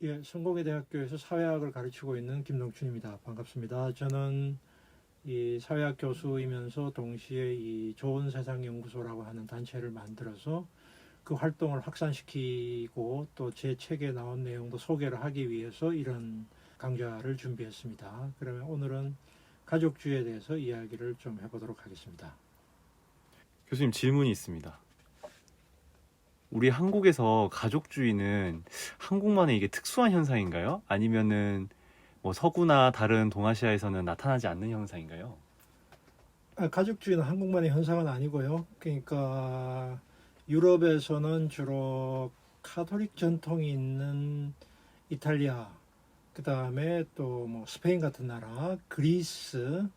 예, 성공회대학교에서 사회학을 가르치고 있는 김동춘입니다. 반갑습니다. 저는 이 사회학 교수이면서 동시에 이 좋은 세상 연구소라고 하는 단체를 만들어서 그 활동을 확산시키고 또 제 책에 나온 내용도 소개를 하기 위해서 이런 강좌를 준비했습니다. 그러면 오늘은 가족주의에 대해서 이야기를 좀 해보도록 하겠습니다. 교수님, 질문이 있습니다. 우리 한국에서 가족주의는 한국만의 이게 특수한 현상인가요? 아니면은 뭐 서구나 다른 동아시아에서는 나타나지 않는 현상인가요? 가족주의는 한국만의 현상은 아니고요. 그러니까 유럽에서는 주로 카톨릭 전통이 있는 이탈리아, 그 다음에 또 뭐 스페인 같은 나라, 그리스,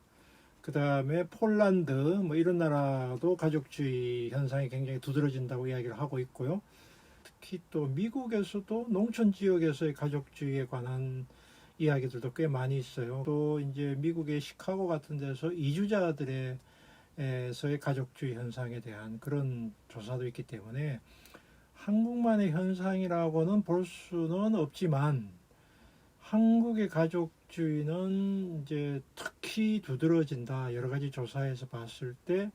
그 다음에 폴란드, 뭐 이런 나라도 가족주의 현상이 굉장히 두드러진다고 이야기를 하고 있고요. 특히 또 미국에서도 농촌 지역에서의 가족주의에 관한 이야기들도 꽤 많이 있어요. 또 이제 미국의 시카고 같은 데서 이주자들의 에서의 가족주의 현상에 대한 그런 조사도 있기 때문에 한국만의 현상이라고는 볼 수는 없지만 한국의 가족주의는 이제 특히 두드러진다. 여러 가지 조사에서 봤을 때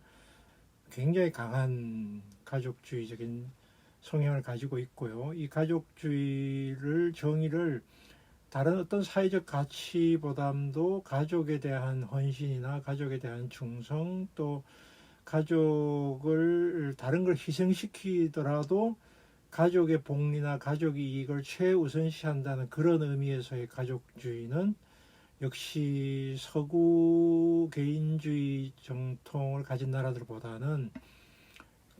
굉장히 강한 가족주의적인 성향을 가지고 있고요. 이 가족주의를 정의를 다른 어떤 사회적 가치보담도 가족에 대한 헌신이나 가족에 대한 충성, 또 가족을 다른 걸 희생시키더라도 가족의 복리나 가족의 이익을 최우선시한다는 그런 의미에서의 가족주의는 역시 서구 개인주의 정통을 가진 나라들보다는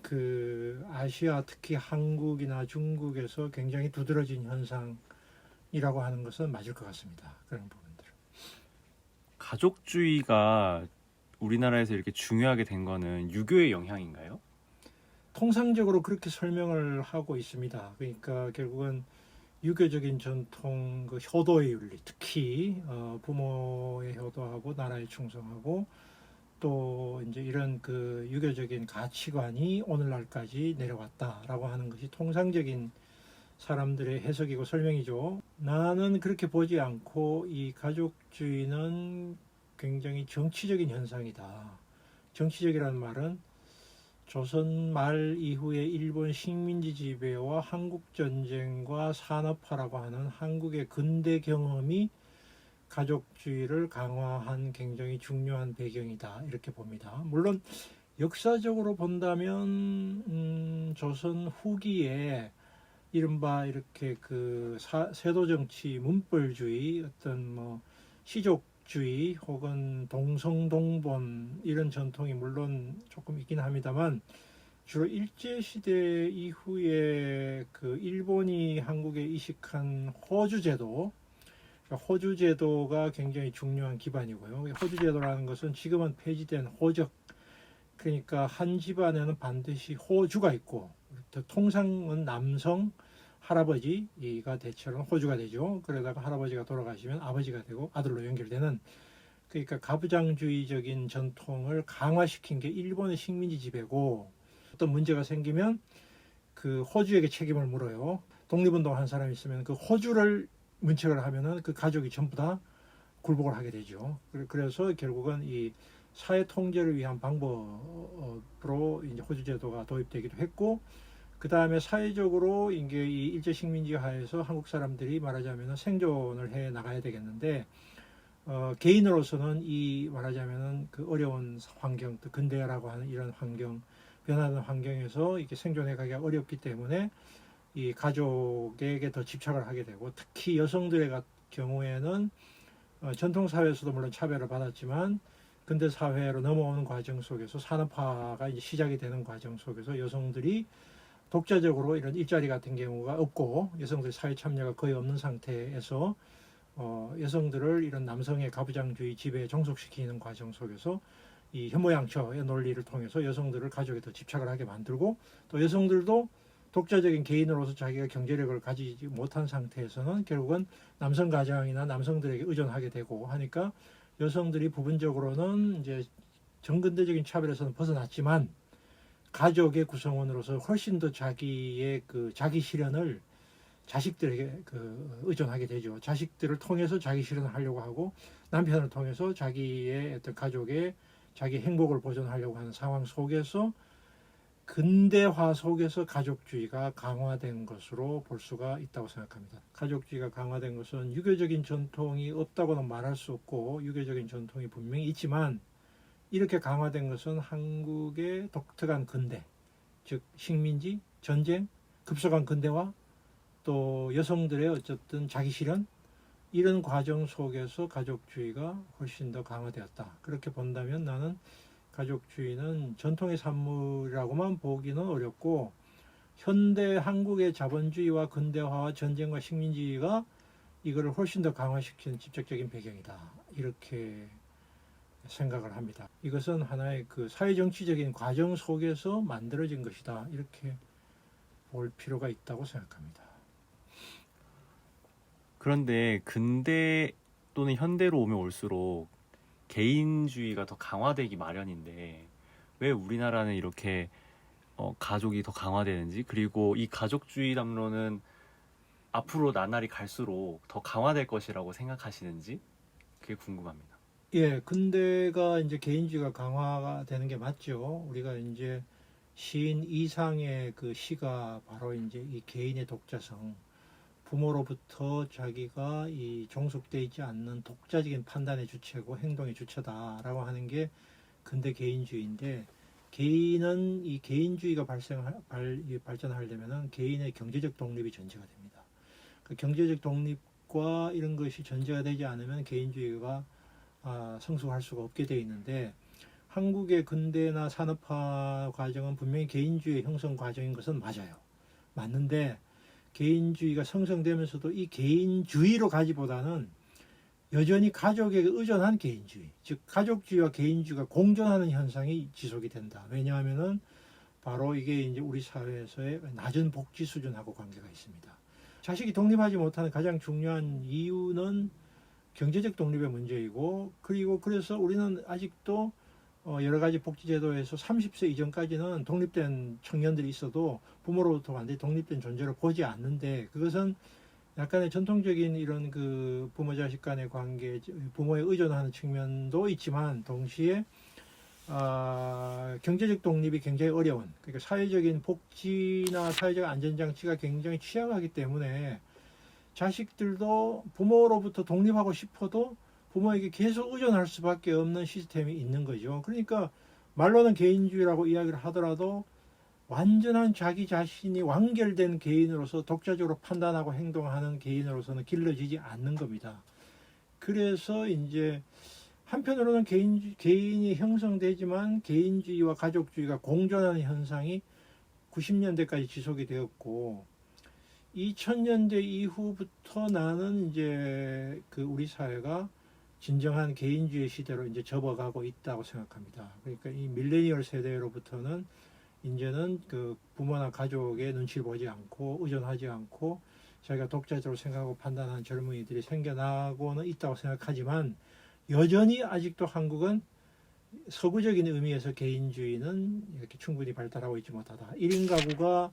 그 아시아, 특히 한국이나 중국에서 굉장히 두드러진 현상이라고 하는 것은 맞을 것 같습니다. 그런 부분들. 가족주의가 우리나라에서 이렇게 중요하게 된 거는 유교의 영향인가요? 통상적으로 그렇게 설명을 하고 있습니다. 그러니까 결국은 유교적인 전통, 그 효도의 윤리, 특히 부모의 효도하고 나라에 충성하고 또 이제 이런 그 유교적인 가치관이 오늘날까지 내려왔다라고 하는 것이 통상적인 사람들의 해석이고 설명이죠. 나는 그렇게 보지 않고 이 가족주의는 굉장히 정치적인 현상이다. 정치적이라는 말은 조선 말 이후에 일본 식민지 지배와 한국 전쟁과 산업화라고 하는 한국의 근대 경험이 가족주의를 강화한 굉장히 중요한 배경이다. 이렇게 봅니다. 물론 역사적으로 본다면 조선 후기에 이른바 이렇게 그 세도정치, 문벌주의, 어떤 뭐 시족주의 혹은 동성동본 이런 전통이 물론 조금 있긴 합니다만 주로 일제시대 이후에 그 일본이 한국에 이식한 호주제도, 호주제도가 굉장히 중요한 기반이고요. 호주제도라는 것은 지금은 폐지된 호적, 그러니까 한 집안에는 반드시 호주가 있고 통상은 남성 할아버지가 대체로는 호주가 되죠. 그러다가 할아버지가 돌아가시면 아버지가 되고 아들로 연결되는, 그러니까 가부장주의적인 전통을 강화시킨 게 일본의 식민지 지배고, 어떤 문제가 생기면 그 호주에게 책임을 물어요. 독립운동 한 사람이 있으면 그 호주를 문책을 하면은 그 가족이 전부 다 굴복을 하게 되죠. 그래서 결국은 이 사회 통제를 위한 방법으로 이제 호주 제도가 도입되기도 했고, 그 다음에 사회적으로 이게 이 일제 식민지 하에서 한국 사람들이 말하자면 생존을 해 나가야 되겠는데, 개인으로서는 이 말하자면은 그 어려운 환경, 또 근대화라고 하는 이런 환경, 변하는 환경에서 이렇게 생존해 가기가 어렵기 때문에 이 가족에게 더 집착을 하게 되고, 특히 여성들의 경우에는 전통 사회에서도 물론 차별을 받았지만 근대 사회로 넘어오는 과정 속에서 산업화가 이제 시작이 되는 과정 속에서 여성들이 독자적으로 이런 일자리 같은 경우가 없고 여성들 사회 참여가 거의 없는 상태에서 여성들을 이런 남성의 가부장주의 지배에 종속시키는 과정 속에서 이 혐오양처의 논리를 통해서 여성들을 가족에 더 집착을 하게 만들고, 또 여성들도 독자적인 개인으로서 자기가 경제력을 가지지 못한 상태에서는 결국은 남성 가장이나 남성들에게 의존하게 되고 하니까 여성들이 부분적으로는 이제 정근대적인 차별에서는 벗어났지만 가족의 구성원으로서 훨씬 더 자기의 그 자기 실현을 자식들에게 의존하게 되죠. 자식들을 통해서 자기 실현을 하려고 하고 남편을 통해서 자기의 어떤 가족의 자기 행복을 보존하려고 하는 상황 속에서 근대화 속에서 가족주의가 강화된 것으로 볼 수가 있다고 생각합니다. 가족주의가 강화된 것은 유교적인 전통이 없다고는 말할 수 없고 유교적인 전통이 분명히 있지만 이렇게 강화된 것은 한국의 독특한 근대, 즉 식민지, 전쟁, 급속한 근대화, 또 여성들의 어쨌든 자기 실현 이런 과정 속에서 가족주의가 훨씬 더 강화되었다. 그렇게 본다면 나는 가족주의는 전통의 산물이라고만 보기는 어렵고 현대 한국의 자본주의와 근대화와 전쟁과 식민지가 이거를 훨씬 더 강화시키는 직접적인 배경이다. 이렇게 생각을 합니다. 이것은 하나의 그 사회정치적인 과정 속에서 만들어진 것이다. 이렇게 볼 필요가 있다고 생각합니다. 그런데 근대 또는 현대로 오면 올수록 개인주의가 더 강화되기 마련인데 왜 우리나라는 이렇게 가족이 더 강화되는지, 그리고 이 가족주의 담론은 앞으로 나날이 갈수록 더 강화될 것이라고 생각하시는지 그게 궁금합니다. 예, 근대가 이제 개인주의가 강화가 되는 게 맞죠. 우리가 이제 시인 이상의 그 시가 바로 이제 이 개인의 독자성, 부모로부터 자기가 이 종속되어 있지 않는 독자적인 판단의 주체고 행동의 주체다라고 하는 게 근대 개인주의인데, 개인은 이 개인주의가 발전하려면은 개인의 경제적 독립이 전제가 됩니다. 그 경제적 독립과 이런 것이 전제가 되지 않으면 개인주의가 성숙할 수가 없게 되어 있는데, 한국의 근대나 산업화 과정은 분명히 개인주의 형성 과정인 것은 맞아요. 맞는데 개인주의가 성성되면서도 이 개인주의로 가기보다는 여전히 가족에게 의존한 개인주의, 즉 가족주의와 개인주의가 공존하는 현상이 지속이 된다. 왜냐하면은 바로 이게 이제 우리 사회에서의 낮은 복지 수준하고 관계가 있습니다. 자식이 독립하지 못하는 가장 중요한 이유는 경제적 독립의 문제이고, 그리고 그래서 우리는 아직도 여러 가지 복지제도에서 30세 이전까지는 독립된 청년들이 있어도 부모로부터 완전히 독립된 존재를 보지 않는데, 그것은 약간의 전통적인 이런 그 부모 자식 간의 관계, 부모에 의존하는 측면도 있지만 동시에 경제적 독립이 굉장히 어려운, 그러니까 사회적인 복지나 사회적 안전장치가 굉장히 취약하기 때문에 자식들도 부모로부터 독립하고 싶어도 부모에게 계속 의존할 수밖에 없는 시스템이 있는 거죠. 그러니까 말로는 개인주의라고 이야기를 하더라도 완전한 자기 자신이 완결된 개인으로서 독자적으로 판단하고 행동하는 개인으로서는 길러지지 않는 겁니다. 그래서 이제 한편으로는 개인이 형성되지만 개인주의와 가족주의가 공존하는 현상이 90년대까지 지속이 되었고, 2000년대 이후부터 나는 이제 그 우리 사회가 진정한 개인주의 시대로 이제 접어가고 있다고 생각합니다. 그러니까 이 밀레니얼 세대로부터는 이제는 그 부모나 가족의 눈치를 보지 않고 의존하지 않고 자기가 독자적으로 생각하고 판단하는 젊은이들이 생겨나고는 있다고 생각하지만, 여전히 아직도 한국은 서구적인 의미에서 개인주의는 이렇게 충분히 발달하고 있지 못하다. 1인 가구가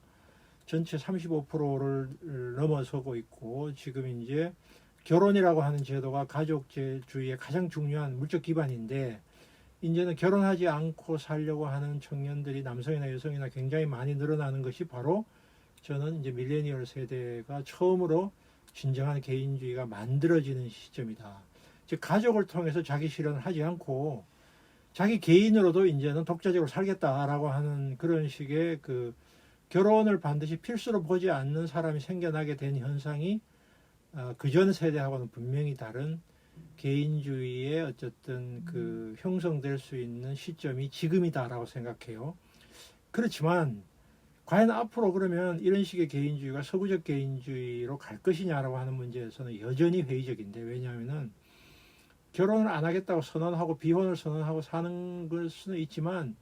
전체 35%를 넘어서고 있고, 지금 이제 결혼이라고 하는 제도가 가족주의의 가장 중요한 물적 기반인데, 이제는 결혼하지 않고 살려고 하는 청년들이 남성이나 여성이나 굉장히 많이 늘어나는 것이 바로 저는 이제 밀레니얼 세대가 처음으로 진정한 개인주의가 만들어지는 시점이다. 즉 가족을 통해서 자기 실현을 하지 않고 자기 개인으로도 이제는 독자적으로 살겠다라고 하는 그런 식의 그 결혼을 반드시 필수로 보지 않는 사람이 생겨나게 된 현상이 그전 세대하고는 분명히 다른 개인주의의 어쨌든 그 형성될 수 있는 시점이 지금이다라고 생각해요. 그렇지만 과연 앞으로 그러면 이런 식의 개인주의가 서구적 개인주의로 갈 것이냐라고 하는 문제에서는 여전히 회의적인데, 왜냐하면은 결혼을 안 하겠다고 선언하고 비혼을 선언하고 사는 걸 수는 있지만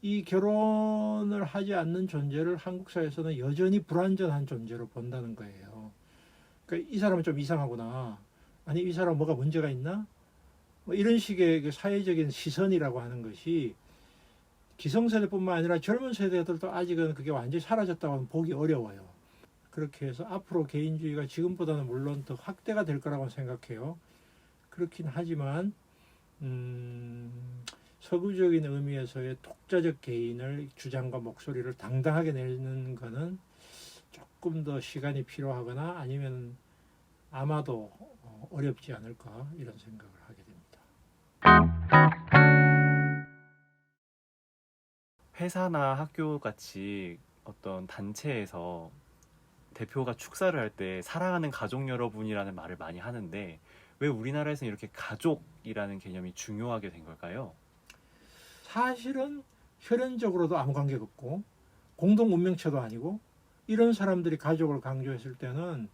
이 결혼을 하지 않는 존재를 한국 사회에서는 여전히 불완전한 존재로 본다는 거예요. 그러니까 이 사람은 좀 이상하구나, 아니 이 사람 뭐가 문제가 있나, 뭐 이런 식의 그 사회적인 시선이라고 하는 것이 기성세대뿐만 아니라 젊은 세대들도 아직은 그게 완전히 사라졌다고 하면 보기 어려워요. 그렇게 해서 앞으로 개인주의가 지금보다는 물론 더 확대가 될 거라고 생각해요. 그렇긴 하지만 서구적인 의미에서의 독자적 개인을 주장과 목소리를 당당하게 내는 것은 조금 더 시간이 필요하거나 아니면 아마도 어렵지 않을까 이런 생각을 하게 됩니다. 회사나 학교 같이 어떤 단체에서 대표가 축사를 할 때 사랑하는 가족 여러분이라는 말을 많이 하는데 왜 우리나라에서는 이렇게 가족이라는 개념이 중요하게 된 걸까요? 사실은 혈연적으로도 아무 관계가 없고 공동 운명체도 아니고 이런 사람들이 가족을 강조했을 때는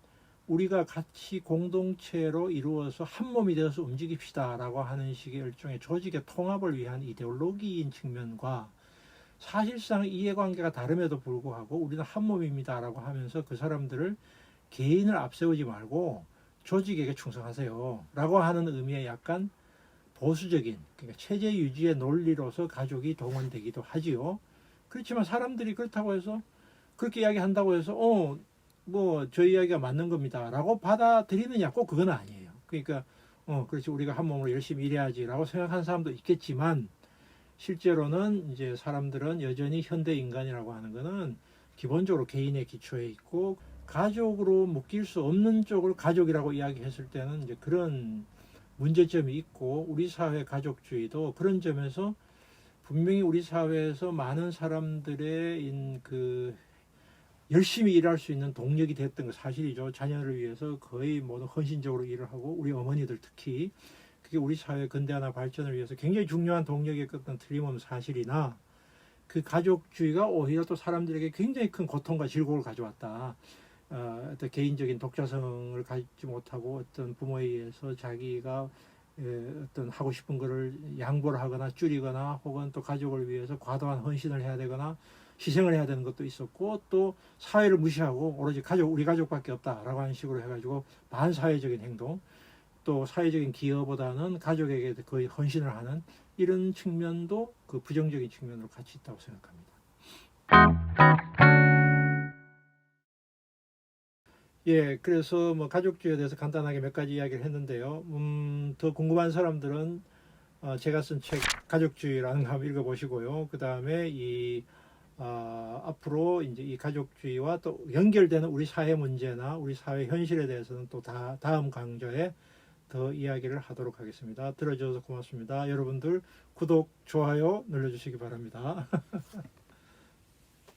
우리가 같이 공동체로 이루어서 한 몸이 되어서 움직입시다라고 하는 식의 일종의 조직의 통합을 위한 이데올로기인 측면과 사실상 이해관계가 다름에도 불구하고 우리는 한 몸입니다라고 하면서 그 사람들을 개인을 앞세우지 말고 조직에게 충성하세요 라고 하는 의미의 약간 보수적인 그러니까 체제 유지의 논리로서 가족이 동원되기도 하지요. 그렇지만 사람들이 그렇다고 해서 그렇게 이야기한다고 해서 뭐 저 이야기가 맞는 겁니다 라고 받아들이느냐 꼭 그건 아니에요. 그러니까 그렇지 우리가 한 몸으로 열심히 일해야지 라고 생각하는 사람도 있겠지만 실제로는 이제 사람들은 여전히 현대 인간이라고 하는 거는 기본적으로 개인의 기초에 있고 가족으로 묶일 수 없는 쪽을 가족이라고 이야기했을 때는 이제 그런 문제점이 있고 우리 사회 가족주의도 그런 점에서 분명히 우리 사회에서 많은 사람들의 그 열심히 일할 수 있는 동력이 됐던 거 사실이죠. 자녀를 위해서 거의 모두 헌신적으로 일을 하고 우리 어머니들 특히 그게 우리 사회 근대화나 발전을 위해서 굉장히 중요한 동력이었던 건 틀림없는 사실이나 그 가족주의가 오히려 또 사람들에게 굉장히 큰 고통과 질곡을 가져왔다. 어떤 개인적인 독자성을 갖지 못하고 어떤 부모에 의해서 자기가 어떤 하고 싶은 거를 양보를 하거나 줄이거나 혹은 또 가족을 위해서 과도한 헌신을 해야 되거나 희생을 해야 되는 것도 있었고 또 사회를 무시하고 오로지 우리 가족밖에 없다라고 하는 식으로 해가지고 반사회적인 행동 또 사회적인 기여보다는 가족에게 거의 헌신을 하는 이런 측면도 그 부정적인 측면으로 같이 있다고 생각합니다. 예, 그래서 뭐 가족주의에 대해서 간단하게 몇 가지 이야기를 했는데요. 더 궁금한 사람들은 제가 쓴 책 가족주의라는 거 한번 읽어보시고요. 그 다음에 앞으로 이제 이 가족주의와 또 연결되는 우리 사회 문제나 우리 사회 현실에 대해서는 또 다음 강좌에 더 이야기를 하도록 하겠습니다. 들어주셔서 고맙습니다. 여러분들 구독, 좋아요 눌러주시기 바랍니다.